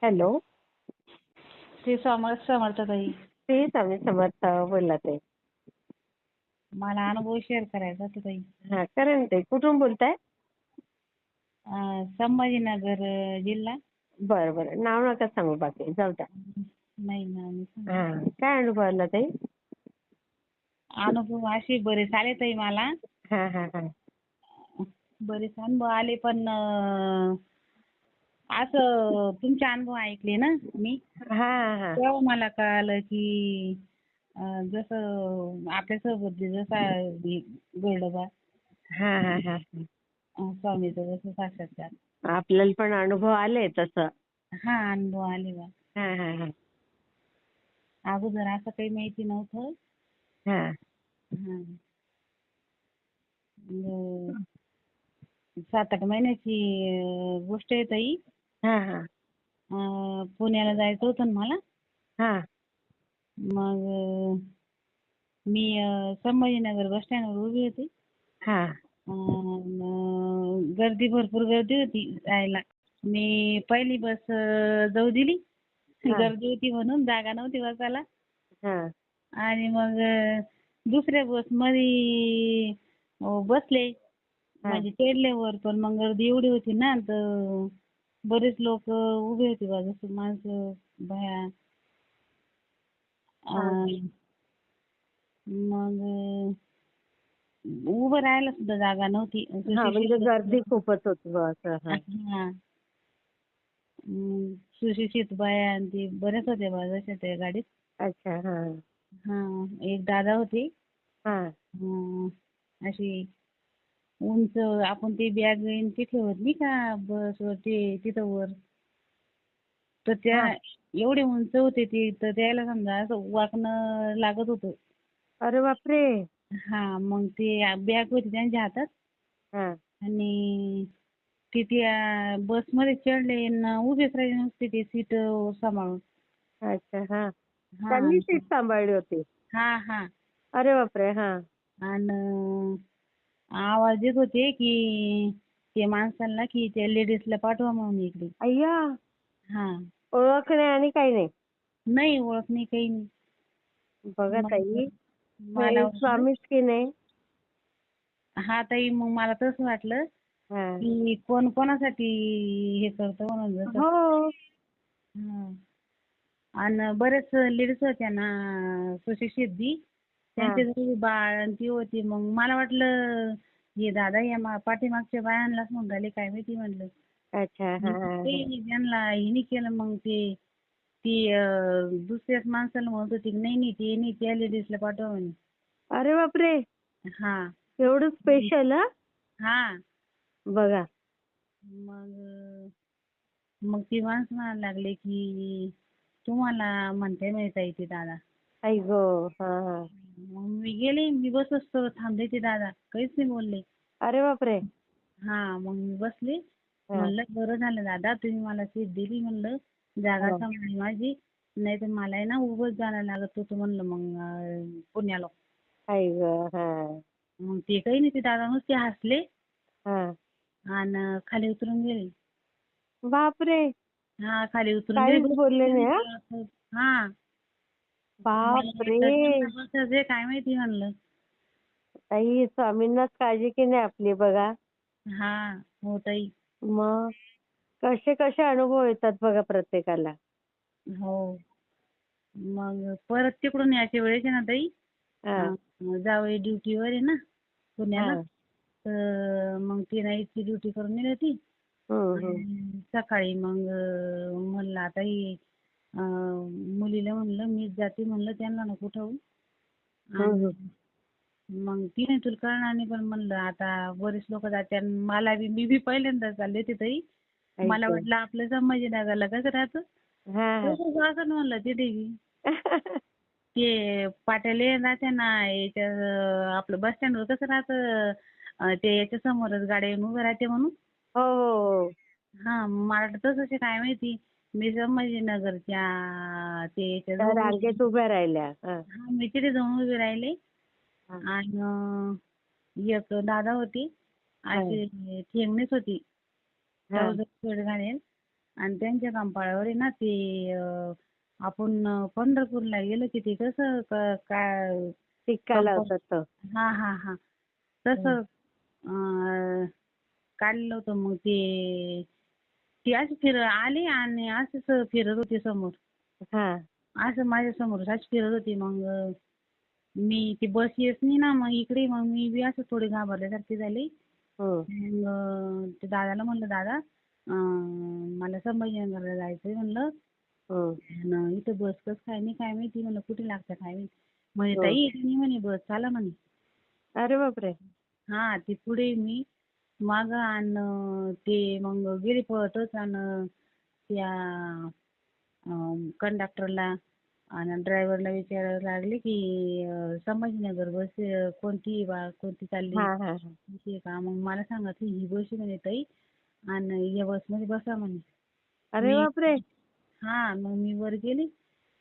Hello. ते समर्थताई. ते स्वामी समर्थ बोला ते. मला अनुभव शेअर करायचा होता ताई. हा करा ना ते. कुठून बोलताय? संभाजीनगर जिल्हा. बरं बरं. नाव नका सांगू बाकी जाऊ द्या. नाही ना मी हा काय अनुभव आला ताई? अनुभव असे बरेच आले ताई मला. हा हा हा. बरेच अनुभव आले पण असं तुमचे अनुभव ऐकले ना मी, हा हा तेव्हा मला कळालं की जसं आपल्यासोबत जसा गोल्डोबा हा हा हा. स्वामीचं जसं साक्षात्कार. आपल्याला पण अनुभव आले तसं. हा अनुभव आले बा. हा हा हा अगोदर असं काही माहिती नव्हतं. हा. हा. 7-8 महिन्याची गोष्ट आहे ताई. हा हा पुण्याला जायचं होतं ना मला. हा मग मी संभाजीनगर बस स्टँडवर उभी होती. हा गर्दी भरपूर गर्दी होती जायला. मी पहिली बस जाऊ दिली. गर्दी होती म्हणून जागा नव्हती बसायला. हा आणि मग दुसऱ्या बस मध्ये बसले. म्हणजे चढले वर पण मग गर्दी एवढी होती ना तर बरेच लोक उभे होते बा जसं माणसं बाया. मग उभं राहायला सुद्धा जागा नव्हती. हा म्हणजे गर्दी खूपच होती बा असं. हा. सुशिक्षित बाया आणि ते बरेच होते बा जशा त्या गाडीत. अच्छा. हा हा एक दादा होते. हा अशी उंच आपण ते बॅग घेऊन ते ठेवत नाही का बसवर ते तिथं वर. तर त्या एवढे उंच होते ते तर त्याला समजा असं वाकणं लागत होतं. अरे बापरे. हा मग ते बॅग होती त्यांच्या हातात. हा आणि ते त्या बसमध्ये चढले न उभेच राहिले नुसते ते सीट सांभाळून. अच्छा. हा हा त्यांनी सीट सांभाळली होती. हा हा. अरे बापरे. हा आणि आवाज देत होते की ते माणसांना की त्या लेडीजला पाठवा म्हणून इकडे. अय्या. हा. ओळख नाही आणि काही नाही. नाही ओळख नाही काही नाही. बघा मग ताई मला हे वाटलं स्वामीच की नाही. हा ताई मग मला तसं वाटलं हा. की कोण कोणासाठी हे करतं म्हणून जसं. हो. आणि बरेच लेडीज होत्या ना सुशिक्षित बी. त्यांच्या घरी बाळ आणि ती होती. मग मला वाटलं हे दादा या पाठीमागच्या बायांनाच म्हणून राहिले काय माहिती म्हणलं. अच्छा. हा ते त्यांना हिने केलं मग ते ती दुसऱ्याच माणसाला म्हणत होती नाही नाही ते नाही त्या लेडीजला पाठवा म्हणे. अरे बापरे. हा. एवढं स्पेशल. हा. बघा. मग ती माणसं म्हणायला लागले की तुम्हाला म्हणते माहिती आहे ते दादा. आई गो. हा हा. मग मी गेले. मी बसच थांबले ते दादा काहीच नाही बोलले. अरे बापरे. हा मग मी बसले. हा. म्हणलं बरं झालं दादा तुम्ही मला सीट दिली म्हणलं. जागा सांभाळली माझी. नाही तर मला आहे ना उभंच जायला लागत होतं म्हणलं मग पुण्याला. आई ग. हा मग ते काही नाही ते दादा नुसते हसले हा. आणि खाली उतरून गेले. बापरे. हा खाली उतरून काहीच गेले. बोलले नाही. हा. हा. बापरे. जे काय माहिती म्हणलं. ताई स्वामींनाच काळजी की नाही आपली बघा. हा हो ताई. मग कसे कसे अनुभव येतात बघा प्रत्येकाला. हो. मग परत तिकडून यायच्या वेळेस ना ताई जावई ड्युटीवर आहे ना पुण्याला. तर मग ती नाईटची ड्युटी करून गेली होती. सकाळी मग म्हणलं आता ही मुलीला म्हणलं मीच जाते म्हणलं त्यांना नको ठेवू. मग ती नाही तुला कळणार नाही पण म्हणलं आता बरेच लोक जाते मला बी मी बी पहिल्यांदा चालले होते ताई. मला वाटलं आपलं संभाजीनगरला कसं राहतं तसंच असं म्हणलं तिथे बी. ते पाट्याला राहते ना याच्या आपलं बस स्टँडवर कसं राहतं ते याच्या समोरच गाड्या येऊन उभ्या राहते म्हणून. हो. हा मला वाटलं तसंच आहे काय माहिती. मी संभाजीनगरच्या ते याच्या रांगेत उभ्या राहिल्या. मी तिथे जाऊन उभे राहिले. आणि एक दादा होते अशी ठेंगणीच होती. ट्राउझर शर्ट घालेल आणि त्यांच्या कंपाळावर आहे ना ते आपण पंढरपूरला गेलो की ते कसं काय टिक्का कंपाऊंड. लावतात तो. हा हा हा तसं अं, काढलं होतं. मग ते ती अशी आली आणि असंच फिरत होती समोर. हा. असं माझ्या समोर अशी फिरत होती. मग मी ती बस येत नाही ना मग इकडे. मग मी बी असं थोडी घाबरल्यासारखी झाली. हम्म. मग ते दादाला म्हणलं, दादा मला संभाजीनगरला जायचंय म्हणलं. आणि इथं बस कसं काय नाही काय माहिती म्हणलं, कुठे लागतं काय माहिती. म्हणे ताई येते नाही म्हणे बस, चला म्हणे. अरे बापरे. हा ती पुढे मी मागं आणि ते मग गेली पळतच. आणि त्या कंडक्टरला आणि ड्रायव्हरला विचारायला लागले की संभाजीनगर बस कोणती बा कोणती चालली हा हा हा. माहिती आहे का. मग मला सांगितली ही बस आहे म्हणे ताई आणि या बसमध्ये बसा म्हणे. अरे मी बापरे. हा मग मी वर गेली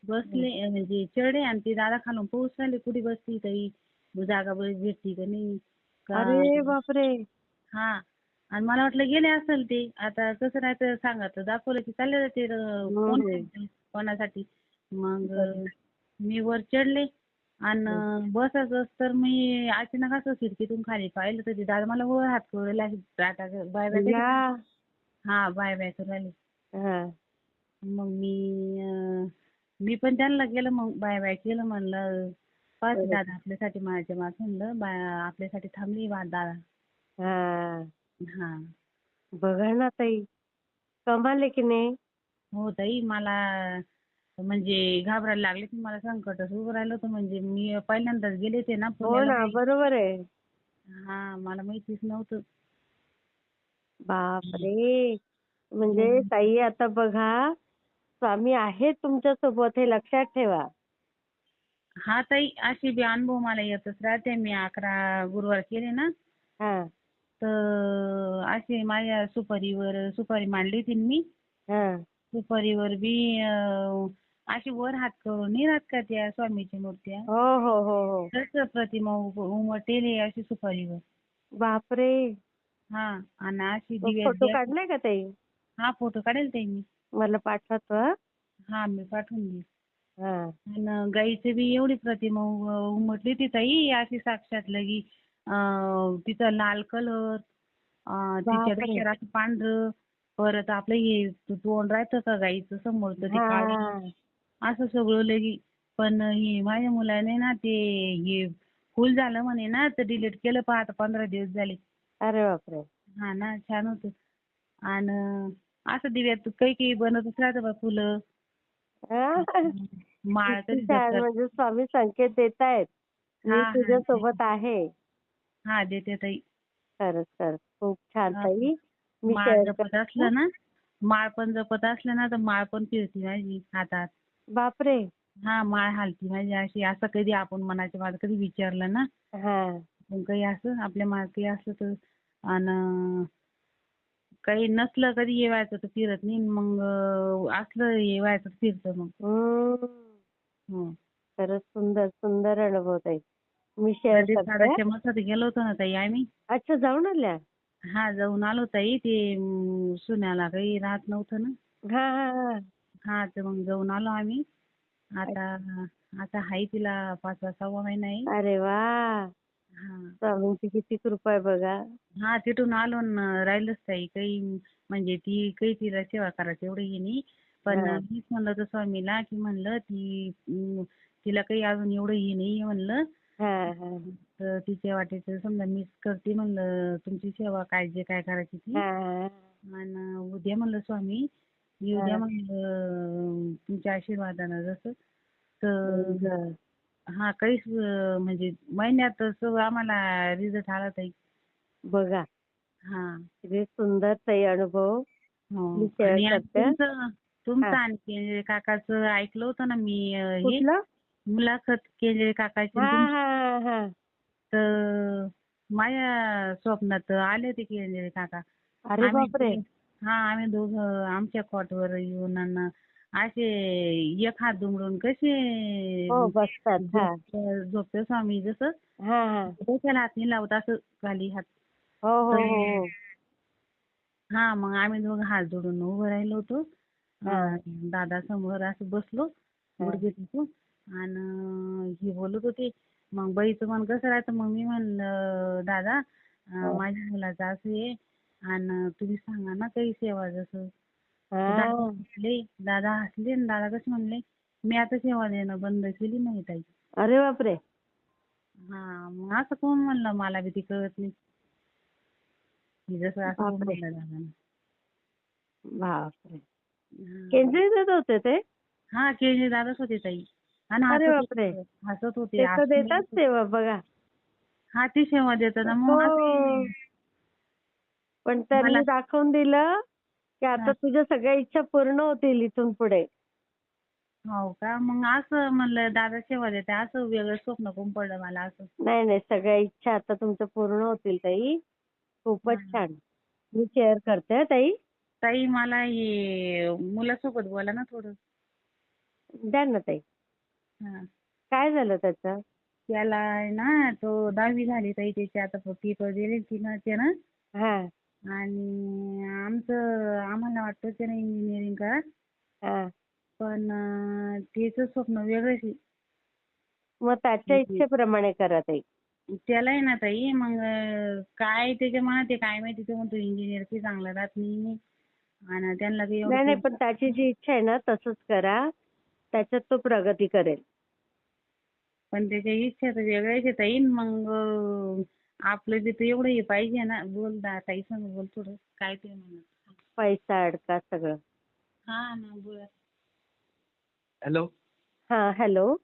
बसले म्हणजे चढे. आणि ते दादा खालून पाऊस राहिले कुठे बसती ताई, जागा भेटती का नाही का. अरे बापरे. हा आणि मला वाटलं गेले असेल ते. आता कसं नाही तर सांगितलं दाखवलं की चालले जाते फोन हम्म. कोणासाठी. मग बरोबर. मी वर चढले आणि बसायचं तर मी अचानक असं खिडकीतून खाली पाहिलं तर ते दादा मला वर हात करू लागले. आता बाय बाय कशी या. हा बाय बाय करू लागले. हा. मग मी पण त्यांना केलं. मग बाय बाय केलं. म्हणलं बस बरोबर. दादा आपल्यासाठी माझ्या मागं म्हणलं आपल्यासाठी थांबली बा दादा. हा. हा बघा ना ताई, कमाल आहे की नाही. हो ताई मला म्हणजे घाबरायला लागले की मला संकटच उभं राहिलं होतं. म्हणजे मी पहिल्यांदाच गेले ते ना हो पुण्याला. ना, बरोबर आहे. हा मला माहितीच नव्हतं. बापरे. म्हणजे म्हणून ताई आता बघा, स्वामी आहेत तुमच्या सोबत हे लक्षात ठेवा. हा ताई अशी बी अनुभव मला येतच राहते. मी 11 गुरुवार केले ना हा तर असे माझ्या सुपारी मांडली होती ना मी. हा. सुपारीवर बी अशी वर हात करून नाही राहत का त्या स्वामीची मूर्त्या, हो हो हो हो. तसं प्रतिमा उमटलेली अशी सुपारीवर. बापरे. हा आणि अशी मग दिव्यात फोटो गॅस. काढलाय का ताई? हा फोटो काढेल ताई मी. मला पाठवतो हा. हा मी पाठवून देईल. हा. आणि गाईची बी एवढी प्रतिमा उमटली होती ताई अशी साक्षात लगी. तिचा लाल कलर, तिच्या बापरे. डोक्यावर असं पांढरं, परत आपलं हे तोंड राहतं का गाईचं समोरचं ते काळं, हा. असं सगळं लगी. पण हे माझ्या मुलाने ना ते हे फुल झालं म्हणे ना तर डिलीट केलं. आता 15 दिवस झाले. अरे बापरे. हा ना छान होतं. आणि असं दिव्यात काही काही बनतच राहतं बा फुलं. हा. माळ किती कधी छान. जपतात. म्हणजे स्वामी संकेत देतायत, हा मी हा तुझ्या सोबत आहे. हा देते ताई. खरंच खरंच खूप छान हा. ताई. मी माळ शेअर जपत करते. असलं ना, माळ पण जपत असलं ना तर माळ पण फिरती माझी हातात. बापरे. हा माळ हालती माझी अशी. असं कधी आपण मनाच्या मनात कधी विचारलं ना हा. पण काही असं आपल्या मनात काही असलं तर. आणि काही नसलं कधी हे व्हायचं तर फिरत नाही. मग असलं हे व्हायचं तर फिरतं मग. हम्म. हं. खरंच सुंदर सुंदर अनुभव ताई. मी शेअर प्रदीप करते. दादाच्या मठात गेलो होतो ना ताई आम्ही. अच्छा, जाऊन आल्या. हा जाऊन आलो ताई. ते सुन्याला काही राहत नव्हतं ना. हा हा हा. हा तर मग जाऊन आलो आम्ही. आता आता आहे तिला 5वा-6वा महिना आहे. अरे वा. हा स्वामींची किती कृपा आहे बघा. हा तिथून आलो न राहिलंच ताई. काही म्हणजे ती काही तिला सेवा करायची एवढं हे नाही. पण हा मीच म्हणलं होतं स्वामीला की म्हणलं तिला काही अजून एवढं हे नाही म्हणलं. हा हा तर तिच्या वाटेचं समजा मीच करते म्हणलं तुमची सेवा काय जे काय करायची ती. हा आणि उद्या म्हणलं स्वामी येऊ द्या हा. म्हणलं तुमच्या आशीर्वादानं जसं. तर बरं. हा काहीच म्हणजे महिन्यातच आम्हाला रिझल्ट आला ताई. बघा हा किती सुंदर ताई अनुभव हो. मी शेअर आणि करते. हा. तुमचं आणि केंद्रे काकाचं ऐकलं होतं ना मी हे कुठलं? मुलाखत केंद्रे काकाची हा आणि तुमची. हा हा हा. तर माझ्या स्वप्नात आले होते केंद्रे काका. अरे आम्ही बापरे. आम्ही दोघं आमच्या कॉटवर येऊन आणि असे एक हात दुमडून कसे हो बसतात. हा झोपतो स्वामी जसं हा हा. डोक्याला हात नाही लावत असं खाली हात. हो हो तर हो हो. हा मग आम्ही दोघं हात जोडून उभं राहिलो होतो. हा. दादा समोर असं बसलो हा. गुडघे टेकून आणि हे बोलत होते. मग बाईचं मन कसं राहतं मग मी म्हणलं दादा हा. माझ्या मुलाचं असं आहे आणि तुम्ही सांगा ना काही सेवा जसं. हा. दादा हसले आणि दादा कसे म्हणले मी आता सेवा देणं बंद केली नाही ताई. अरे बापरे. हा मग असं कोण म्हणलं मला बी ती कळत नाही. मी जसं असं कोण बापरे. म्हणलं दादांना. बापरे. हा. केंद्रीय होते ते. हा केळी दादाच होते ताई. आणि अरे हसत बापरे. होते हसत होते ते तर हसून देतात बोलत होते. सेवा बघा. हा ती सेवा देतात ना मग हो. असं पण त्यांनी मला दाखवून दिलं की आता हा. तुझ्या सगळ्या इच्छा पूर्ण होतील इथून पुढे. हो का मग असं म्हणलं दादा सेवा देते असं वेगळं स्वप्न कोण पडलं मला असं. नाही नाही, सगळ्या इच्छा आता तुमच्या पूर्ण होतील ताई. खूपच हा. छान. मी शेअर करते हं ताई. ताई मला हे मुलासोबत बोला ना थोडं. द्या ना ताई. हा. काय झालं त्याचं? त्याला आहे ना तो 10वी झाली ताई त्याची आता पेपर दिले तिनं त्यानं. हा. आणि आम्हाला वाटतं त्यानं इंजिनिअरिंग करा. हा. पण त्याचं स्वप्न वेगळंच आहे. मग त्याच्या म्हणजे इच्छेप्रमाणे करा ताई. त्याला आहे ना ताई मग काय त्याच्या मनात आहे काय माहिती तो म्हणतो इंजिनिअर की चांगला राहत नाही आणि त्यांना काही एवढं नाही नाही, पण त्याची काही जी इच्छा आहे ना तसंच करा. त्याच्यात तो प्रगती करेल. पण त्याच्या इच्छा तर वेगळ्याच आहे ताई मग आपलं तिथं एवढं हे पाहिजे ना बोल ताई संग बोल थोडं काय ते म्हणत. पैसा अडका सगळं. हा ना बोला. हॅलो. हा हॅलो.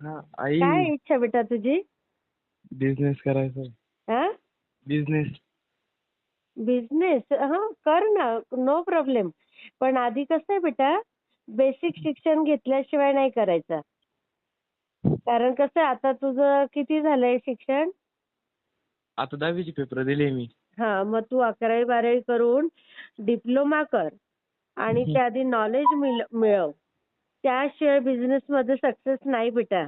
हा आई काय इच्छा बेटा तुझी? बिझनेस करायचा. हा. बिझनेस. बिझनेस हा कर ना, नो प्रॉब्लेम. पण आधी कसं आहे बेटा, बेसिक शिक्षण घेतल्याशिवाय नाही करायचं. कारण कसं आहे, आता तुझं किती झालंय शिक्षण? आता 10वीचे पेपर दिले मी. हा, मग तू 11वी 12वी करून डिप्लोमा कर आणि त्याआधी नॉलेज मिळव. त्याशिवाय बिझनेस मध्ये सक्सेस नाही बेटा.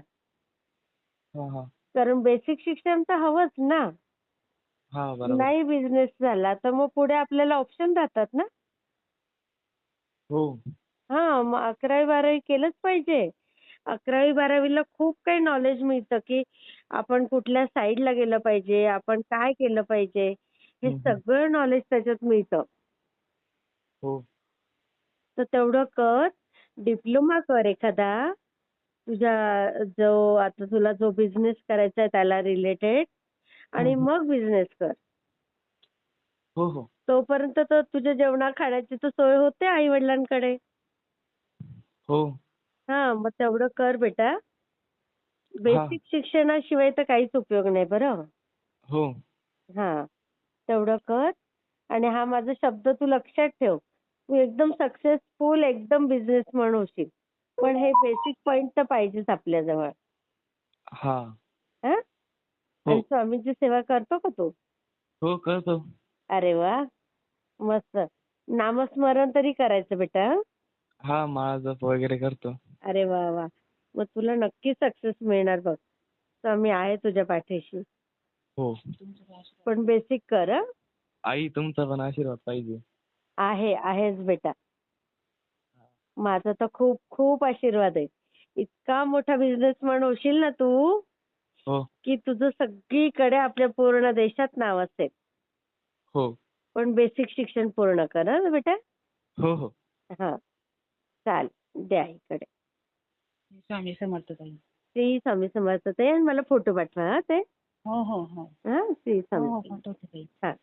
हा हा. कारण बेसिक शिक्षण तर हवंच ना. हा बरोबर. नाही बिझनेस झाला तर मग पुढे आपल्याला ऑप्शन राहतात ना. हो. हा, मग 11वी 12वी केलंच पाहिजे. 11वी 12वीला खूप काही नॉलेज मिळतं की आपण कुठल्या साईडला गेलं पाहिजे, आपण काय केलं पाहिजे, हे हम्म. सगळं नॉलेज त्याच्यात मिळतं. हो. तर तेवढं कर. डिप्लोमा कर एखादा. तुझ्या आता तुला जो बिझनेस करायचा आहे त्याला रिलेटेड आणि हम्म. मग बिझनेस कर. हो हो. तोपर्यंत तर तुझ्या जेवणा खाण्याची तर सोय होते आई वडिलांकडे. हो. हा, मग तेवढं कर बेटा. हा. बेसिक शिक्षणाशिवाय तर काहीच उपयोग नाही बरं. हो. हा, तेवढं कर. आणि हा माझा शब्द तू लक्षात ठेव. तू एकदम सक्सेसफुल एकदम बिझनेसमन होशील. पण हे बेसिक पॉइंट तर पाहिजेच आपल्याजवळ. हा. हा. हो. आणि स्वामींची सेवा करतो का तू? हो करतो. अरे वा, मस्त. नामस्मरण तरी करायचं बेटा. हा माळा जप वगैरे करतो. अरे वा वा. मग तुला नक्की सक्सेस मिळणार बघ. स्वामी आहे तुझ्या पाठीशी. हो. पण बेसिक कर हं. आई तुमचा पण आशीर्वाद पाहिजे. आहेच बेटा. माझा तर खूप खूप आशीर्वाद आहे. इतका मोठा बिझनेसमन होशील ना तू हो. की तुझं सगळीकडे आपल्या पूर्ण देशात नाव असेल. हो. पण बेसिक शिक्षण पूर्ण कर हं बेटा. हो हो. हा, चाल द्या इकडे. स्वामी समर्थ ताई. श्री स्वामी समर्थ ताई. आणि मला फोटो पाठवा हा ते. हो हो हो. हा, श्री हो स्वामी हो समर्थ. पाठवते ताई. हा.